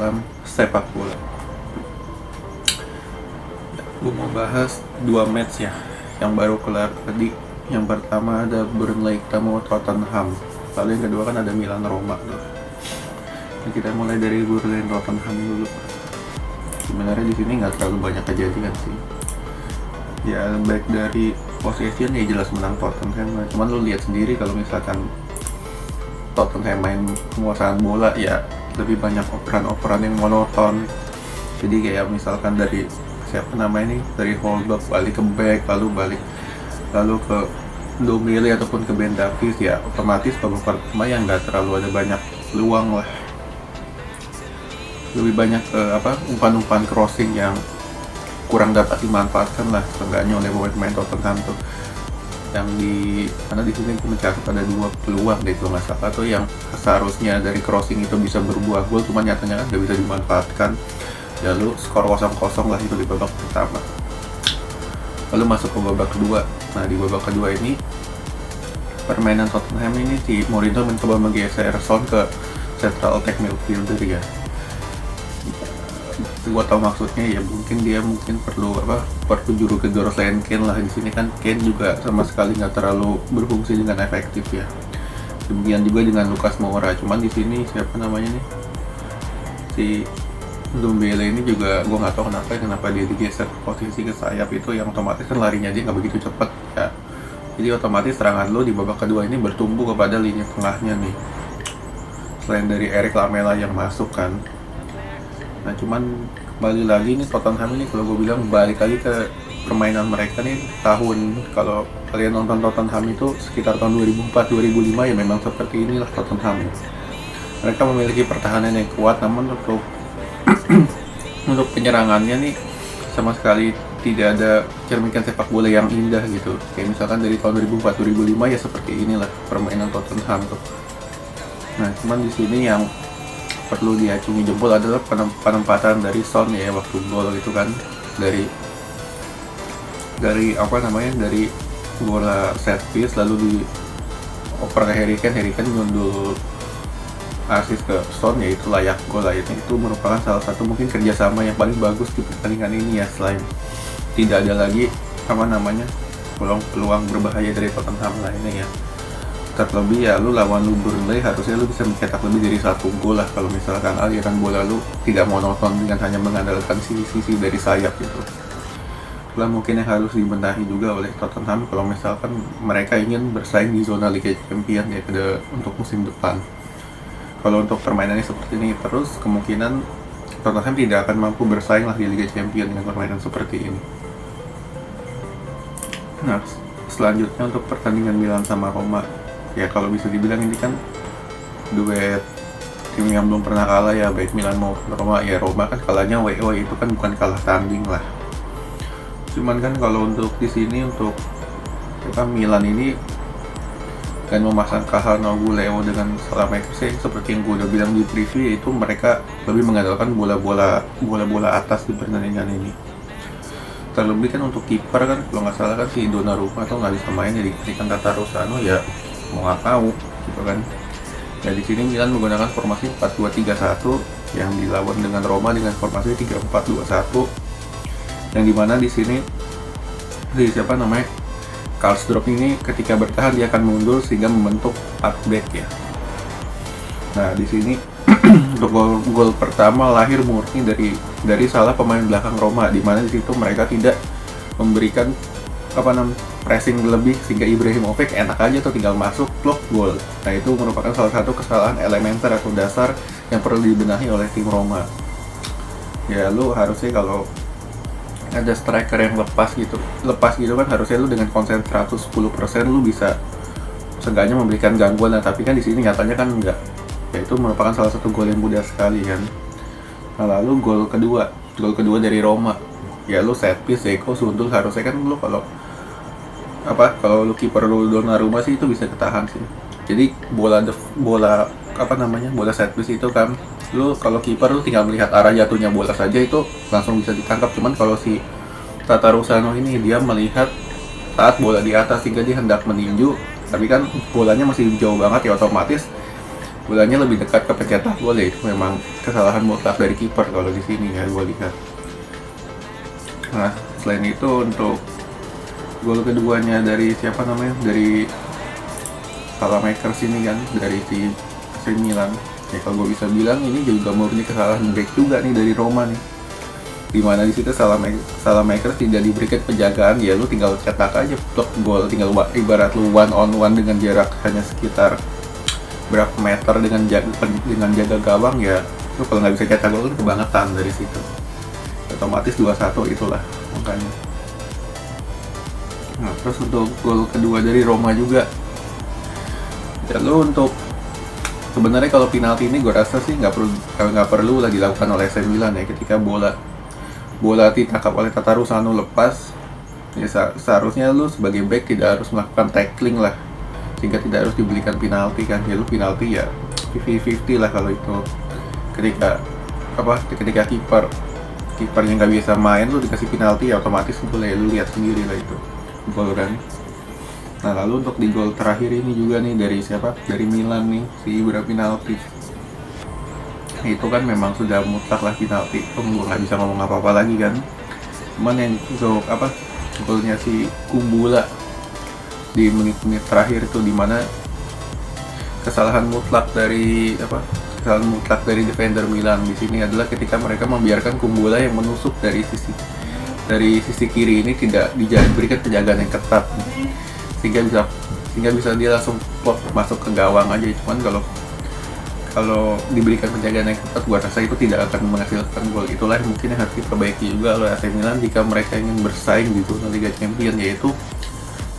dalam sepak bola. Gue mau bahas 2 match ya yang baru kelar tadi. Yang pertama ada Burnley ketemu Tottenham, lalu yang kedua kan ada Milan Roma tuh. Jadi kita mulai dari Burnley Tottenham dulu. Sebenarnya di sini nggak terlalu banyak kejadian sih. Ya baik dari possession ya jelas menang Tottenham, cuman lu lihat sendiri kalau misalkan Tottenham main penguasaan bola ya lebih banyak operan-operan yang monoton. Jadi kayak misalkan dari siapa namanya nih, dari Holberg balik ke back, lalu ke Dombele ataupun ke Ben Davies, ya otomatis babak pertama yang nggak terlalu ada banyak peluang lah. Lebih banyak umpan-umpan crossing yang kurang dapat dimanfaatkan lah seenggaknya oleh pemain Tottenham tuh. Karena di sini mencatat ada 2 peluang deh kalau nggak salah tuh, yang seharusnya dari crossing itu bisa berbuah gol, cuma nyatanya kan nggak bisa dimanfaatkan. Lalu skor 0-0 lah itu di babak pertama. Lalu masuk ke babak kedua. Nah di babak kedua ini permainan Tottenham ini si Mourinho mencoba menggeser Son ke central attack midfielder ya. Gua tahu maksudnya ya, mungkin perlu juru gedor selain Kane lah. Di sini kan Kane juga sama sekali nggak terlalu berfungsi dengan efektif ya. Demikian juga dengan Lucas Moura. Cuman di sini siapa namanya nih, si Dombele ini juga gue nggak tahu kenapa dia digeser posisi ke sayap itu, yang otomatis kan larinya dia nggak begitu cepat ya. Jadi otomatis serangan lo di babak kedua ini bertumbuh kepada lini tengahnya nih, selain dari Eric Lamela yang masuk kan. Nah cuman kembali lagi nih Tottenham ini, kalau gue bilang balik lagi ke permainan mereka nih kalau kalian nonton Tottenham itu sekitar tahun 2004-2005 ya memang seperti inilah Tottenham. Mereka memiliki pertahanan yang kuat, namun untuk penyerangannya nih sama sekali tidak ada cerminan sepak bola yang indah gitu. Kayak misalkan dari tahun 2004-2005 ya seperti inilah permainan Tottenham tuh. Nah cuman di sini yang perlu diacungi jempol adalah penempatan dari Son ya waktu gol itu kan, dari bola set piece lalu dioper ke Harry Kane nyundul asis ke Son, yaitu layak gol lah. Itu merupakan salah satu mungkin kerjasama yang paling bagus di pertandingan ini ya, selain tidak ada lagi peluang berbahaya dari Tottenham lainnya ya. Terlebih ya lu lawan Burnley harusnya lu bisa mencetak lebih dari 1 gol lah kalau misalkan aliran bola lu tidak monoton dengan hanya mengandalkan sisi dari sayap gitu. Itulah mungkin yang harus dibenahi juga oleh Tottenham kalau misalkan mereka ingin bersaing di zona Liga Champions ya untuk musim depan. Kalau untuk permainannya seperti ini terus, kemungkinan Tottenham tidak akan mampu bersaing lah di Liga Champions dengan permainan seperti ini. Nah selanjutnya untuk pertandingan Milan sama Roma, ya kalau bisa dibilang ini kan duet tim yang belum pernah kalah ya, baik Milan maupun Roma. Ya Roma kan kalahnya WO, itu kan bukan kalah tanding lah. Cuman kan kalau untuk di sini untuk Milan ini dan memasang Calhanoglu, Leo dengan Saelemaekers seperti yang gue udah bilang di preview, itu mereka lebih mengandalkan bola atas di pertandingan ini. Terlebih kan untuk kiper kan kalau nggak salah kan si Donnarumma atau nggak bisa main, jadi kan Tatarusanu ya mau nggak tahu gitu kan. Ya di sini Milan menggunakan formasi 4-2-3-1 yang dilawan dengan Roma dengan formasi 3-4-2-1, yang dimana di sini Karlsdorp ini ketika bertahan dia akan mundur sehingga membentuk 4 back ya. Nah di sini untuk gol pertama lahir murni dari salah pemain belakang Roma, di mana di situ mereka tidak memberikan pressing lebih sehingga Ibrahimovic enak aja tuh tinggal masuk blok gol. Nah itu merupakan salah satu kesalahan elementer atau dasar yang perlu dibenahi oleh tim Roma. Ya lu harusnya kalau ada striker yang lepas gitu kan, harusnya lu dengan konsen 110% lu bisa seenggaknya memberikan gangguan. Nah tapi kan di sini nyatanya kan enggak. Ya itu merupakan salah satu gol yang mudah sekali kan. Nah lalu gol kedua dari Roma, ya lu set piece Zeko sundul, harusnya kan lu kalau lu kiper lu Donnarumma sih itu bisa ketahan sih. Jadi bola set piece itu kan lu kalau kiper lu tinggal melihat arah jatuhnya bola saja itu langsung bisa ditangkap. Cuman kalau si Tatarusanu ini dia melihat saat bola di atas sehingga dia hendak meninju, tapi kan bolanya masih jauh banget ya, otomatis bolanya lebih dekat ke pencetak gol ya, itu memang kesalahan mutlak dari kiper kalau di sini ya gue lihat. Nah selain itu untuk gol keduanya dari siapa namanya, dari Saelemaekers ini kan, dari si AC Milan ya, kalau gue bisa bilang ini juga murni kesalahan back juga nih dari Roma nih, dimana di situ Saelemaekers tidak diberikan penjagaan, ya lu tinggal cetak aja plok gol, tinggal ibarat lu one on one dengan jarak hanya sekitar berapa meter dengan jaga gawang ya, lu kalau nggak bisa cetak gol kan kebangetan dari situ, otomatis 2-1 itulah makanya. Nah terus untuk gol kedua dari Roma juga ya, lu untuk sebenarnya kalau penalti ini gue rasa sih nggak perlu lah dilakukan oleh AC Milan ya, ketika bola ditangkap oleh Tatarusanu lepas ya, seharusnya lu sebagai back tidak harus melakukan tackling lah, sehingga tidak harus diberikan penalti kan ya, lu penalti ya 50-50 lah kalau itu, ketika kiper yang nggak bisa main lu dikasih penalti ya otomatis boleh, lu lihat sendiri lah itu gol kan. Nah lalu untuk di gol terakhir ini juga nih dari siapa, dari Milan nih, si Ibra penalti itu kan memang sudah mutlak lah penalti, gue nggak bisa ngomong apa-apa lagi kan. Cuman yang untuk golnya si Kumbula di menit-menit terakhir itu, dimana kesalahan mutlak dari defender Milan di sini adalah ketika mereka membiarkan Kumbula yang menusuk dari sisi kiri ini tidak diberikan penjagaan yang ketat, sehingga bisa dia langsung plot masuk ke gawang aja. Cuman kalau diberikan penjagaan yang ketat, gua rasa itu tidak akan menghasilkan gol. Itulah mungkin yang harus diperbaiki juga oleh AC Milan jika mereka ingin bersaing di zona Liga Champions, yaitu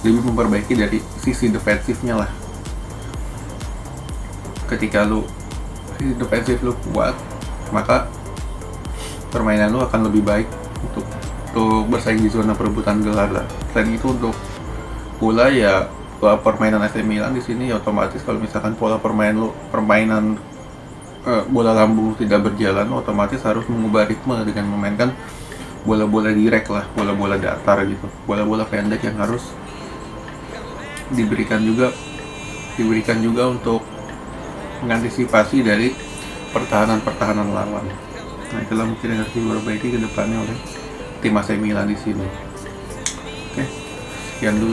lebih memperbaiki dari sisi defensifnya lah. Ketika sisi defensif lu kuat, maka permainan lu akan lebih baik untuk bersaing di zona perebutan gelar lah. Selain itu untuk bola ya, permainan AC Milan di sini ya otomatis kalau misalkan pola permainan bola lambung tidak berjalan, otomatis harus mengubah ritme dengan memainkan bola-bola direct lah, bola-bola datar gitu, bola-bola pendek yang harus diberikan juga untuk mengantisipasi dari pertahanan lawan. Nah itulah mungkin yang harus diperbaiki ke depannya oleh tim AC Milan di sini. Oke, sekian dulu.